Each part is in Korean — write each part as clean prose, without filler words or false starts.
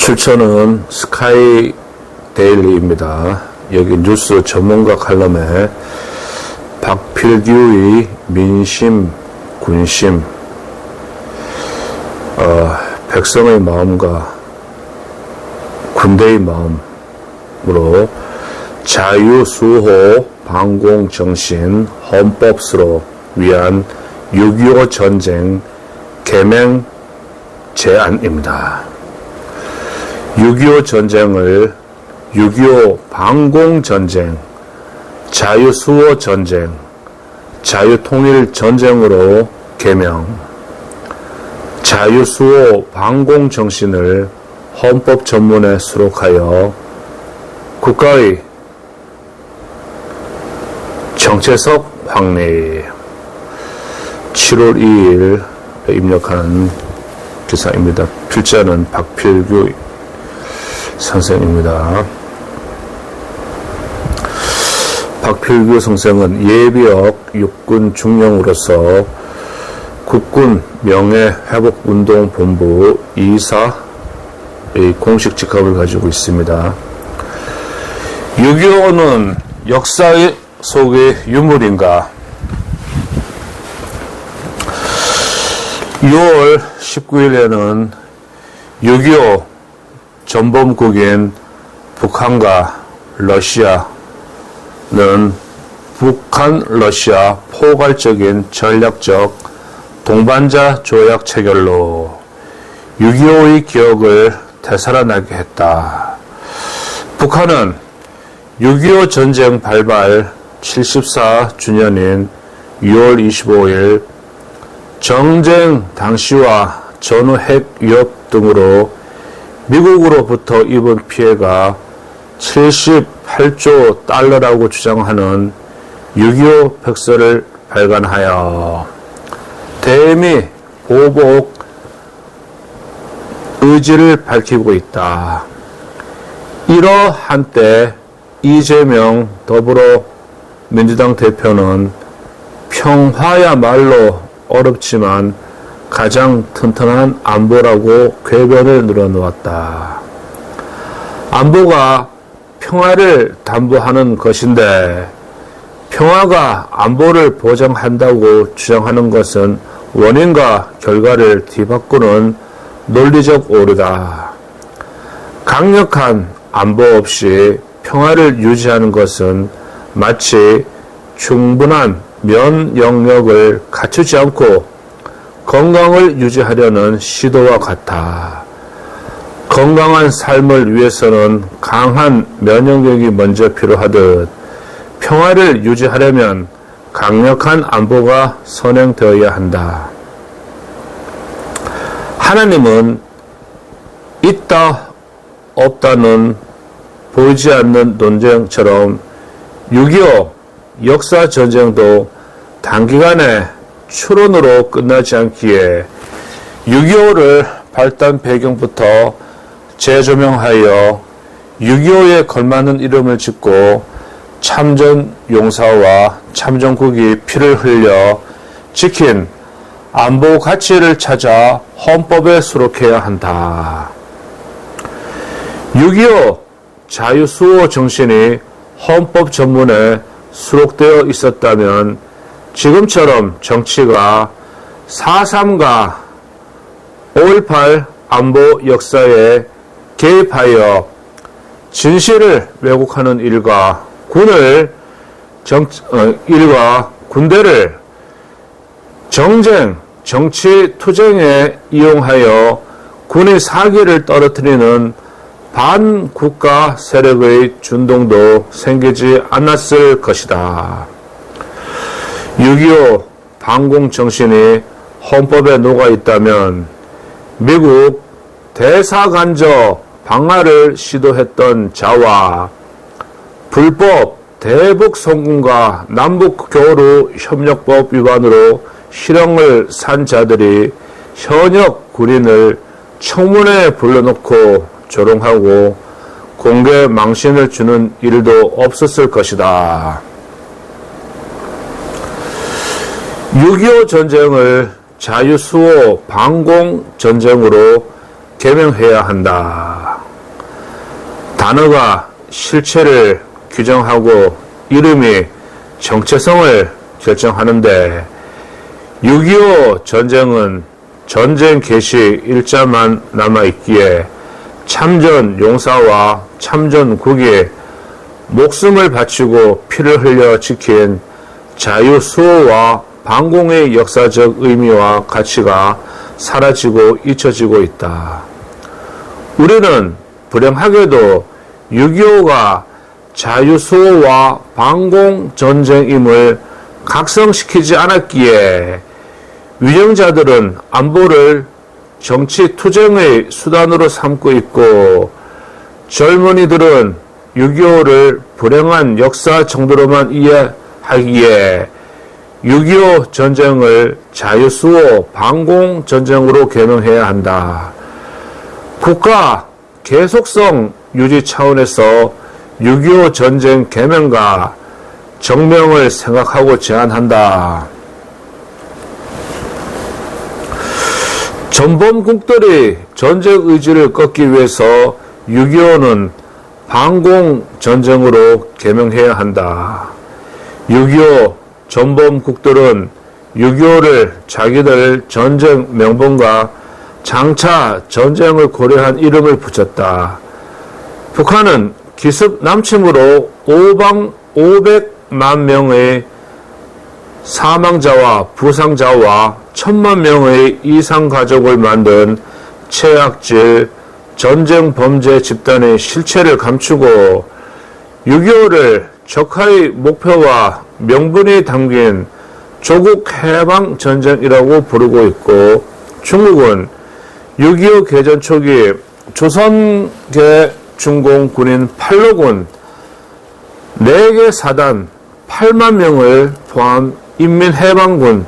출처는 스카이 데일리입니다. 여기 뉴스 전문가 칼럼에 박필규의 민심, 군심, 백성의 마음과 군대의 마음으로 자유수호, 반공정신, 헌법수록 위한 6.25 전쟁 개명 제안입니다. 6.25 전쟁을 6.25 반공전쟁, 자유수호 전쟁, 자유통일 전쟁으로 개명, 자유수호 반공정신을 헌법 전문에 수록하여 국가의 정체적 확립, 7월 2일 입력한 기사입니다. 필자는 박필규 선생입니다. 박필규 선생은 예비역 육군 중령으로서 국군 명예회복운동본부 이사의 공식 직함을 가지고 있습니다. 6.25는 역사 속의 유물인가? 6월 19일에는 6.25 전범국인 북한과 러시아는 북한 러시아 포괄적인 전략적 동반자 조약 체결로 6.25의 기억을 되살아나게 했다. 북한은 6.25 전쟁 발발 74주년인 6월 25일 정쟁 당시와 전후 핵 위협 등으로 미국으로부터 입은 피해가 78조 달러라고 주장하는 6.25 벽서를 발간하여 대미 보복 의지를 밝히고 있다. 이러한 때 이재명 더불어민주당 대표는 평화야말로 어렵지만 가장 튼튼한 안보라고 궤변을 늘어놓았다. 안보가 평화를 담보하는 것인데 평화가 안보를 보장한다고 주장하는 것은 원인과 결과를 뒤바꾸는 논리적 오류다. 강력한 안보 없이 평화를 유지하는 것은 마치 충분한 면역력을 갖추지 않고 건강을 유지하려는 시도와 같아. 건강한 삶을 위해서는 강한 면역력이 먼저 필요하듯 평화를 유지하려면 강력한 안보가 선행되어야 한다. 하나님은 있다 없다는 보이지 않는 논쟁처럼 6.25 역사전쟁도 단기간에 추론으로 끝나지 않기에 6.25를 발단 배경부터 재조명하여 6.25에 걸맞는 이름을 짓고 참전 용사와 참전국이 피를 흘려 지킨 안보 가치를 찾아 헌법에 수록해야 한다. 6.25 자유수호 정신이 헌법 전문에 수록되어 있었다면 지금처럼 정치가 4.3과 5.18 안보 역사에 개입하여 진실을 왜곡하는 일과 군대를 정쟁, 정치 투쟁에 이용하여 군의 사기를 떨어뜨리는 반국가 세력의 준동도 생기지 않았을 것이다. 6.25 반공정신이 헌법에 녹아 있다면 미국 대사관저 방화를 시도했던 자와 불법 대북 송금과 남북 교류 협력법 위반으로 실형을 산 자들이 현역 군인을 청문회에 불러놓고 조롱하고 공개 망신을 주는 일도 없었을 것이다. 6.25 전쟁을 자유수호 반공전쟁으로 개명해야 한다. 단어가 실체를 규정하고 이름이 정체성을 결정하는데 6.25 전쟁은 전쟁 개시 일자만 남아있기에 참전 용사와 참전국이 목숨을 바치고 피를 흘려 지킨 자유수호와 반공의 역사적 의미와 가치가 사라지고 잊혀지고 있다. 우리는 불행하게도 6.25가 자유수호와 반공전쟁임을 각성시키지 않았기에 위정자들은 안보를 정치투쟁의 수단으로 삼고 있고 젊은이들은 6.25를 불행한 역사 정도로만 이해하기에 6.25 전쟁을 자유수호 반공전쟁으로 개명해야 한다. 국가 계속성 유지 차원에서 6.25 전쟁 개명과 정명을 생각하고 제안한다. 전범국들이 전쟁 의지를 꺾기 위해서 6.25는 반공전쟁으로 개명해야 한다. 6.25 전범국들은 6.25를 자기들 전쟁 명분과 장차 전쟁을 고려한 이름을 붙였다. 북한은 기습 남침으로 500만 명의 사망자와 부상자와 1000만 명의 이상 가족을 만든 최악질 전쟁 범죄 집단의 실체를 감추고 6.25를 적하의 목표와 명분이 담긴 조국 해방 전쟁이라고 부르고 있고 중국은 6.25 개전 초기 조선계 중공 군인 팔로군 4개 사단 8만 명을 포함 인민해방군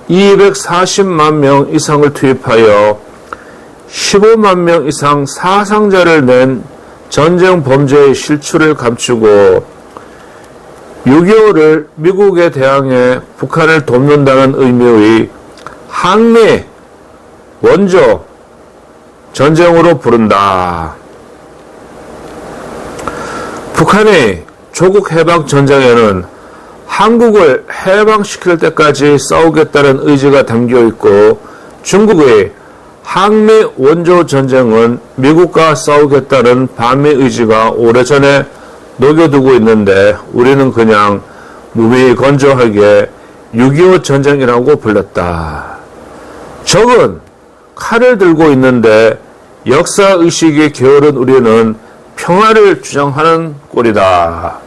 240만 명 이상을 투입하여 15만 명 이상 사상자를 낸 전쟁 범죄의 실추를 감추고 6.25를 미국에 대항해 북한을 돕는다는 의미의 한미 원조 전쟁으로 부른다. 북한의 조국 해방 전쟁에는 한국을 해방시킬 때까지 싸우겠다는 의지가 담겨 있고 중국의 한미 원조 전쟁은 미국과 싸우겠다는 반미 의지가 오래전에 녹여두고 있는데 우리는 그냥 무미건조하게 6.25 전쟁이라고 불렀다. 적은 칼을 들고 있는데 역사의식이 게으른 우리는 평화를 주장하는 꼴이다.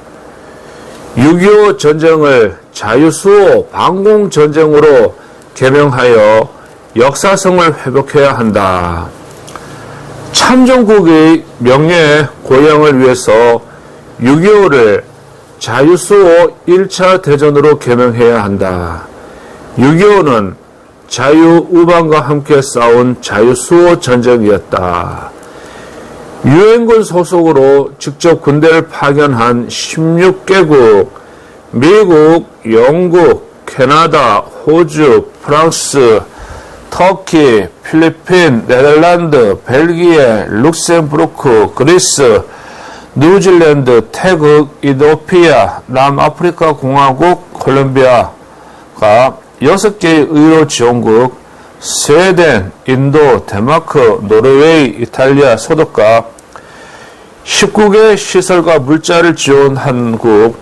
6.25 전쟁을 자유수호 반공전쟁으로 개명하여 역사성을 회복해야 한다. 참전국의 명예 고양을 위해서 6.25를 자유수호 1차 대전으로 개명해야 한다. 6.25는 자유우방과 함께 싸운 자유수호 전쟁이었다. 유엔군 소속으로 직접 군대를 파견한 16개국, 미국, 영국, 캐나다, 호주, 프랑스, 터키, 필리핀, 네덜란드, 벨기에, 룩셈부르크, 그리스, 뉴질랜드, 태국, 이도피아, 남아프리카 공화국, 콜롬비아가 6개의 의료 지원국, 스웨덴, 인도, 데마크, 노르웨이, 이탈리아, 소독과 19개 시설과 물자를 지원한 국,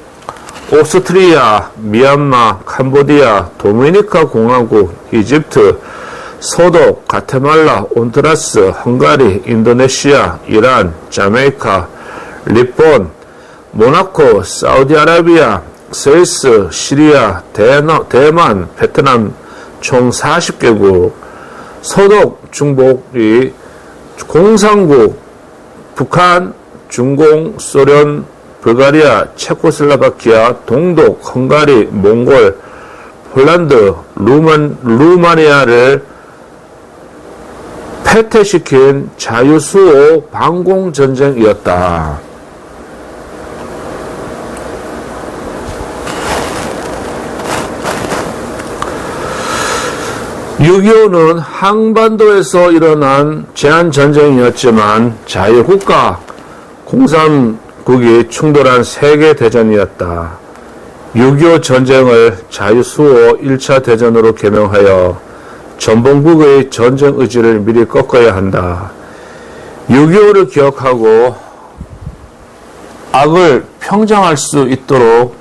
오스트리아, 미얀마, 캄보디아, 도미니카 공화국, 이집트, 소독, 가테말라, 온두라스, 헝가리, 인도네시아, 이란, 자메이카, 일본, 모나코, 사우디아라비아, 스위스, 시리아, 대만, 베트남 총 40개국, 소독 중복이 공산국, 북한, 중공, 소련, 불가리아, 체코슬로바키아, 동독, 헝가리, 몽골, 폴란드, 루마니아를 패퇴시킨 자유수호 반공전쟁이었다. 6.25는 한반도에서 일어난 제한전쟁이었지만 자유국가 공산국이 충돌한 세계대전이었다. 6.25 전쟁을 자유수호 1차 대전으로 개명하여 전범국의 전쟁 의지를 미리 꺾어야 한다. 6.25를 기억하고 악을 평정할 수 있도록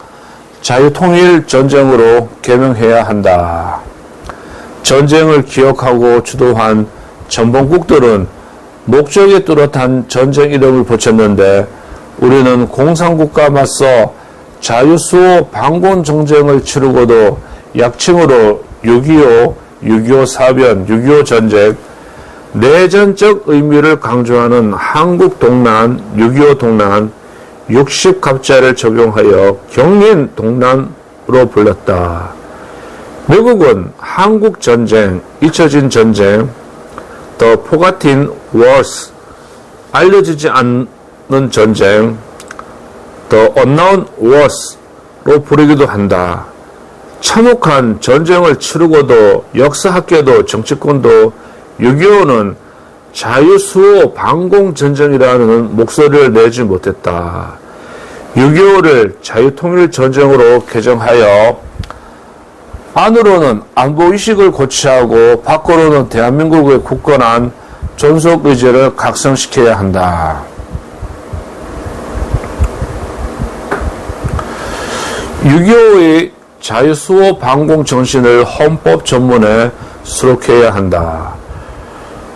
자유통일 전쟁으로 개명해야 한다. 전쟁을 기억하고 주도한 전범국들은 목적에 뚜렷한 전쟁 이름을 붙였는데 우리는 공산국가 맞서 자유수호 방공 전쟁을 치르고도 약칭으로 6.25, 6.25 사변, 6.25 전쟁, 내전적 의미를 강조하는 한국 동란, 6.25 동란, 60갑자를 적용하여 경린 동란으로 불렀다. 미국은 한국 전쟁, 잊혀진 전쟁, The Forgotten Wars, 알려지지 않는 전쟁, The Unknown Wars로 부르기도 한다. 참혹한 전쟁을 치르고도 역사학계도 정치권도 6.25는 자유수호 방공전쟁이라는 목소리를 내지 못했다. 6.25를 자유통일전쟁으로 개정하여 안으로는 안보의식을 고취하고 밖으로는 대한민국의 굳건한 존속의지를 각성시켜야 한다. 6.25의 자유수호 방공정신을 헌법 전문에 수록해야 한다.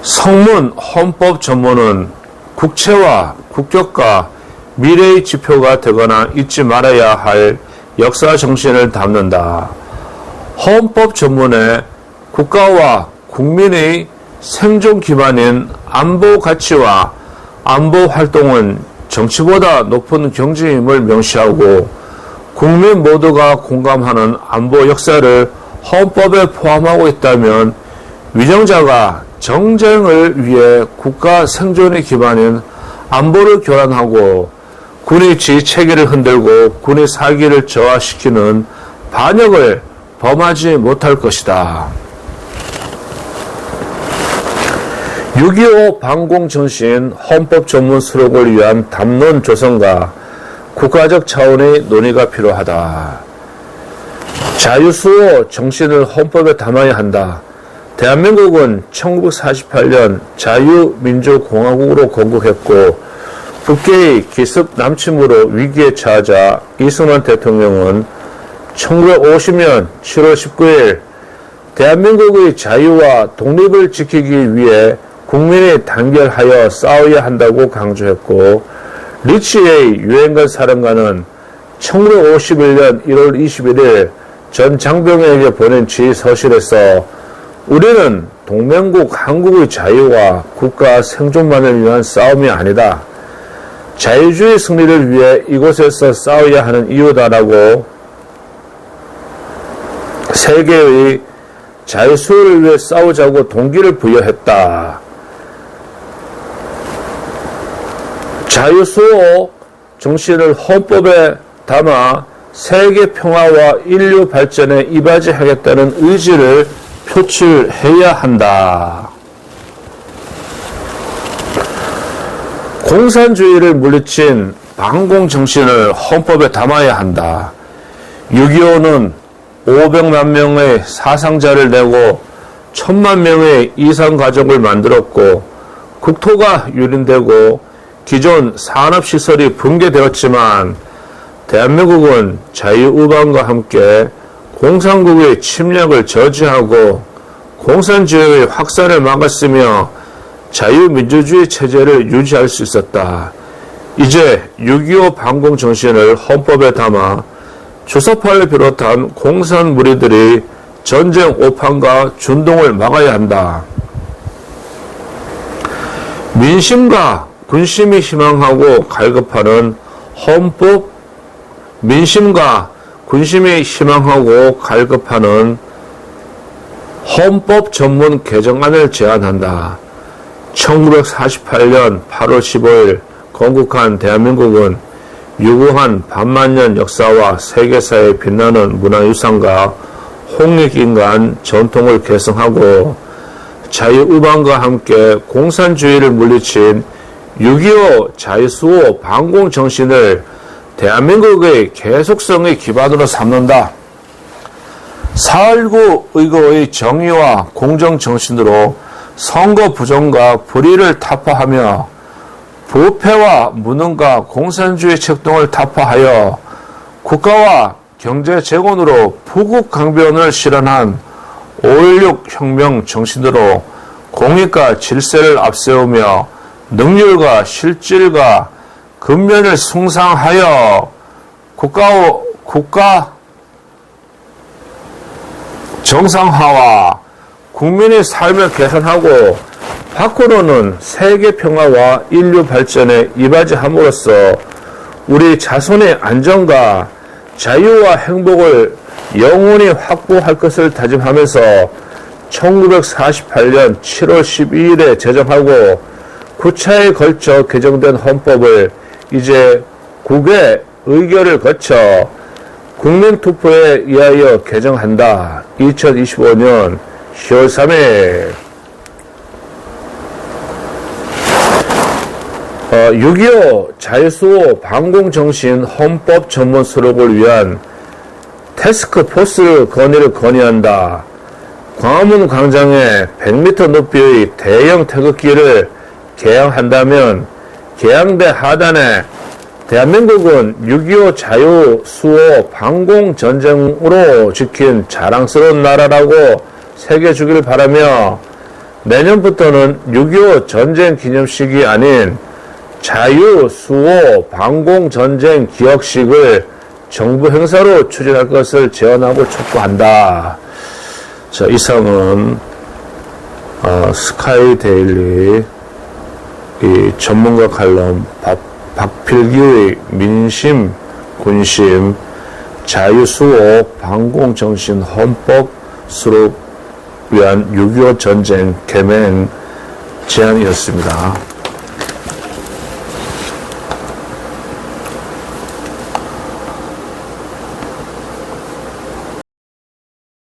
성문 헌법 전문은 국채와 국격과 미래의 지표가 되거나 잊지 말아야 할 역사 정신을 담는다. 헌법 전문에 국가와 국민의 생존 기반인 안보 가치와 안보 활동은 정치보다 높은 경제임을 명시하고 국민 모두가 공감하는 안보 역사를 헌법에 포함하고 있다면 위정자가 정쟁을 위해 국가 생존의 기반인 안보를 교란하고 군의 지휘체계를 흔들고 군의 사기를 저하시키는 반역을 범하지 못할 것이다. 6.25 방공정신 헌법 전문 수록을 위한 담론 조성과 국가적 차원의 논의가 필요하다. 자유수호 정신을 헌법에 담아야 한다. 대한민국은 1948년 자유민주공화국으로 건국했고 북계의 기습 남침으로 위기에 처하자 이승만 대통령은 1950년 7월 19일 대한민국의 자유와 독립을 지키기 위해 국민이 단결하여 싸워야 한다고 강조했고 리치의 유엔군 사령관은 1951년 1월 21일 전 장병에게 보낸 지휘서실에서 우리는 동맹국 한국의 자유와 국가 생존만을 위한 싸움이 아니다. 자유주의 승리를 위해 이곳에서 싸워야 하는 이유다라고 세계의 자유수호를 위해 싸우자고 동기를 부여했다. 자유수호 정신을 헌법에 담아 세계 평화와 인류 발전에 이바지하겠다는 의지를 표출해야 한다. 공산주의를 물리친 반공정신을 헌법에 담아야 한다. 6.25는 500만 명의 사상자를 내고 1000만 명의 이산가족을 만들었고 국토가 유린되고 기존 산업시설이 붕괴되었지만 대한민국은 자유우방과 함께 공산국의 침략을 저지하고 공산주의의 확산을 막았으며 자유민주주의 체제를 유지할 수 있었다. 이제 6.25 반공정신을 헌법에 담아 주사파를 비롯한 공산 무리들이 전쟁 오판과 준동을 막아야 한다. 민심과 군심이 희망하고 갈급하는 헌법, 민심과 군심이 희망하고 갈급하는 헌법 전문 개정안을 제안한다. 1948년 8월 15일 건국한 대한민국은 유구한 반만년 역사와 세계사에 빛나는 문화유산과 홍익인간 전통을 계승하고 자유우방과 함께 공산주의를 물리친 6.25 자유수호 반공 정신을 대한민국의 계속성의 기반으로 삼는다. 4.19 의거의 정의와 공정 정신으로 선거 부정과 불의를 타파하며 부패와 무능과 공산주의 책동을 타파하여 국가와 경제 재건으로富국 강변을 실현한 5.16 혁명 정신으로 공익과 질서를 앞세우며 능률과 실질과 근면을 숭상하여 국가 정상화와 국민의 삶을 개선하고 밖으로는 세계 평화와 인류 발전에 이바지함으로써 우리 자손의 안전과 자유와 행복을 영원히 확보할 것을 다짐하면서 1948년 7월 12일에 제정하고 9차에 걸쳐 개정된 헌법을 이제 국회 의결을 거쳐 국민투표에 의하여 개정한다. 2025년 10월 3일 6.25 자유수호 반공정신 헌법 전문 수록을 위한 태스크포스 건의를 건의한다. 광화문 광장에 100m 높이의 대형 태극기를 개양한다면 개양대 하단에 대한민국은 6.25 자유수호 반공전쟁으로 지킨 자랑스러운 나라라고 새겨주길 바라며 내년부터는 6.25 전쟁 기념식이 아닌 자유수호 반공전쟁 기억식을 정부 행사로 추진할 것을 제안하고 촉구한다. 자, 이상은 스카이데일리 이 전문가 칼럼 박필기의 민심, 군심, 자유수호 반공정신 헌법 수록 위한 6.25 전쟁 개명 제안이었습니다.